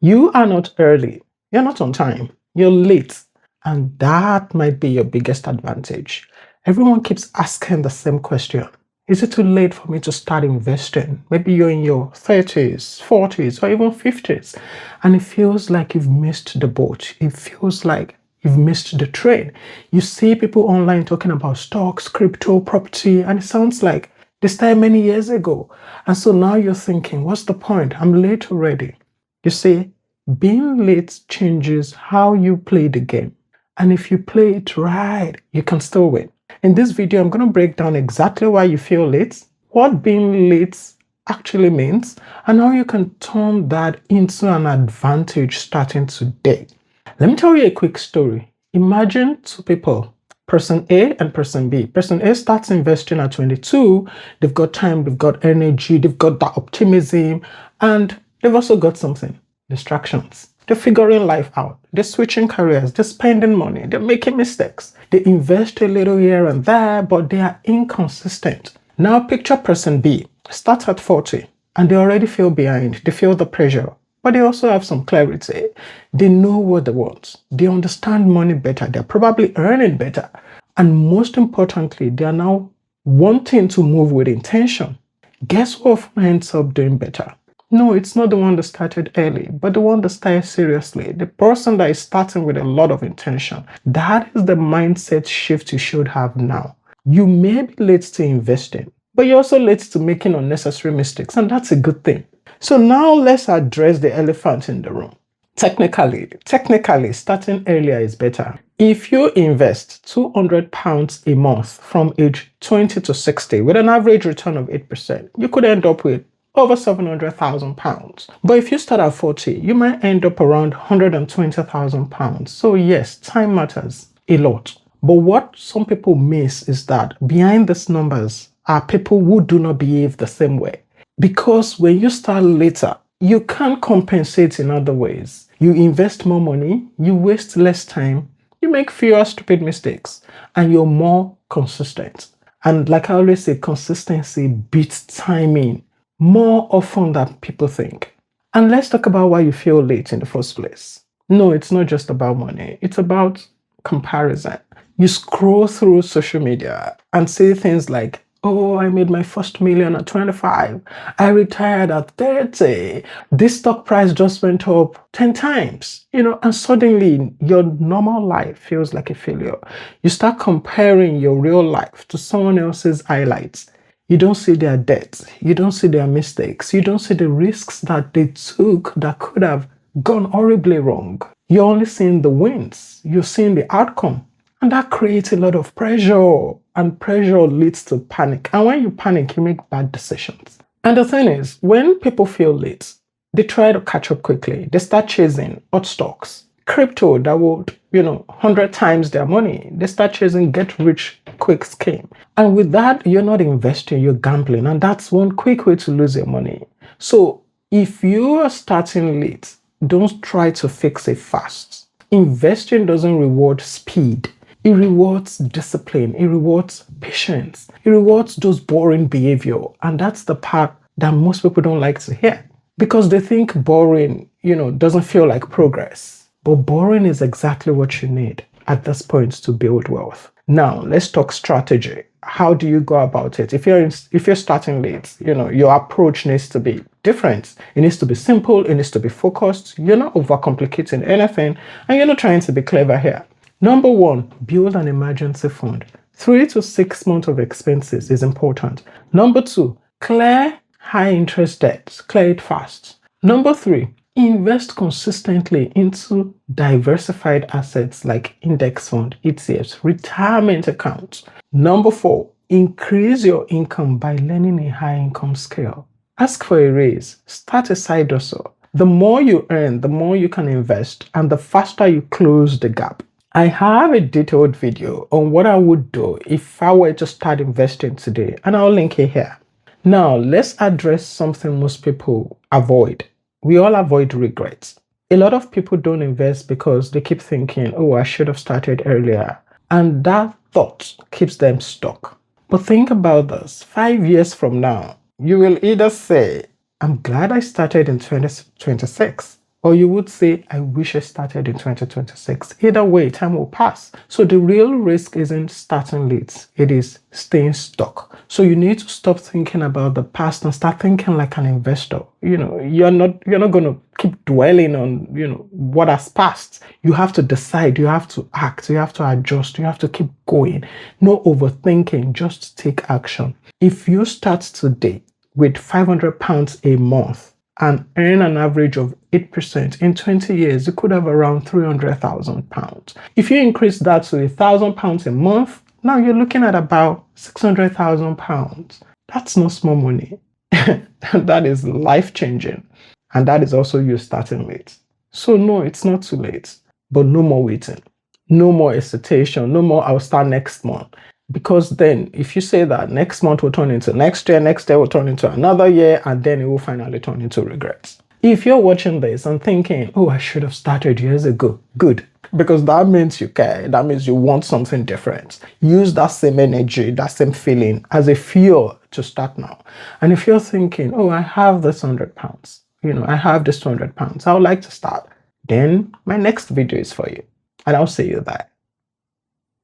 You are not early. You're not on time. You're late. And that might be your biggest advantage. Everyone keeps asking the same question. Is it too late for me to start investing? Maybe you're in your 30s, 40s, or even 50s, and it feels like you've missed the boat. It feels like you've missed the train. You see people online talking about stocks, crypto, property, and it sounds like they started many years ago. And so now you're thinking, what's the point? I'm late already. You see, being late changes how you play the game. And if you play it right, you can still win. In this video, I'm going to break down exactly why you feel late, what being late actually means, and how you can turn that into an advantage starting today. Let me tell you a quick story. Imagine two people, person A and person B. Person A starts investing at 22. They've got time, they've got energy, they've got that optimism, and they've also got something, distractions. They're figuring life out. They're switching careers. They're spending money. They're making mistakes. They invest a little here and there, but they are inconsistent. Now picture person B starts at 40 and they already feel behind. They feel the pressure, but they also have some clarity. They know what they want. They understand money better. They're probably earning better. And most importantly, they are now wanting to move with intention. Guess what ends up doing better? No, it's not the one that started early, but the one that started seriously. The person that is starting with a lot of intention. That is the mindset shift you should have now. You may be late to investing, but you're also late to making unnecessary mistakes, and that's a good thing. So now let's address the elephant in the room. Technically, starting earlier is better. If you invest £200 a month from age 20 to 60 with an average return of 8%, you could end up with over £700,000. But if you start at 40, you might end up around £120,000. So yes, time matters a lot. But what some people miss is that behind these numbers are people who do not behave the same way. Because when you start later, you can't compensate in other ways. You invest more money, you waste less time, you make fewer stupid mistakes, and you're more consistent. And like I always say, consistency beats timing more often than people think. And let's talk about why you feel late in the first place. No, it's not just about money. It's about comparison. You scroll through social media and say things like, oh, I made my first million at 25. I retired at 30. This stock price just went up 10 times, and suddenly your normal life feels like a failure. You start comparing your real life to someone else's highlights. You don't see their debts. You don't see their mistakes. You don't see the risks that they took that could have gone horribly wrong. You're only seeing the wins. You're seeing the outcome. And that creates a lot of pressure. And pressure leads to panic. And when you panic, you make bad decisions. And the thing is, when people feel late, they try to catch up quickly. They start chasing hot stocks, crypto that would, 100 times their money. They start chasing get rich quick scheme. And with that, you're not investing, you're gambling. And that's one quick way to lose your money. So if you are starting late, don't try to fix it fast. Investing doesn't reward speed. It rewards discipline. It rewards patience. It rewards those boring behavior. And that's the part that most people don't like to hear. Because they think boring, doesn't feel like progress. But boring is exactly what you need at this point to build wealth. Now, let's talk strategy. How do you go about it? If you're starting late, your approach needs to be different. It needs to be simple. It needs to be focused. You're not overcomplicating anything, and you're not trying to be clever here. Number one, build an emergency fund. 3 to 6 months of expenses is important. Number two, clear high interest debts. Clear it fast. Number three, invest consistently into diversified assets like index fund, ETFs, retirement accounts. Number four, increase your income by learning a high income skill. Ask for a raise. Start a side hustle. The more you earn, the more you can invest, and the faster you close the gap. I have a detailed video on what I would do if I were to start investing today, and I'll link it here. Now, let's address something most people avoid. We all avoid regrets. A lot of people don't invest because they keep thinking, oh, I should have started earlier. And that thought keeps them stuck. But think about this. 5 years from now, you will either say, I'm glad I started in 2026, Or you would say, I wish I started in 2026. Either way, time will pass. So the real risk isn't starting late, it is staying stuck. So you need to stop thinking about the past and start thinking like an investor. You're not gonna keep dwelling on, what has passed. You have to decide, you have to act, you have to adjust, you have to keep going. No overthinking, just take action. If you start today with £500 a month and earn an average of 8%, in 20 years, you could have around £300,000. If you increase that to £1,000 a month, now you're looking at about £600,000. That's not small money. That is life-changing. And that is also you starting late. So no, it's not too late. But no more waiting. No more hesitation. No more, I'll start next month. Because then, if you say that next month will turn into next year will turn into another year, and then it will finally turn into regrets. If you're watching this and thinking, oh, I should have started years ago, good. Because that means you care. That means you want something different. Use that same energy, that same feeling as a fuel to start now. And if you're thinking, oh, I have this £100, I have this £200, I would like to start, then my next video is for you. And I'll see you there.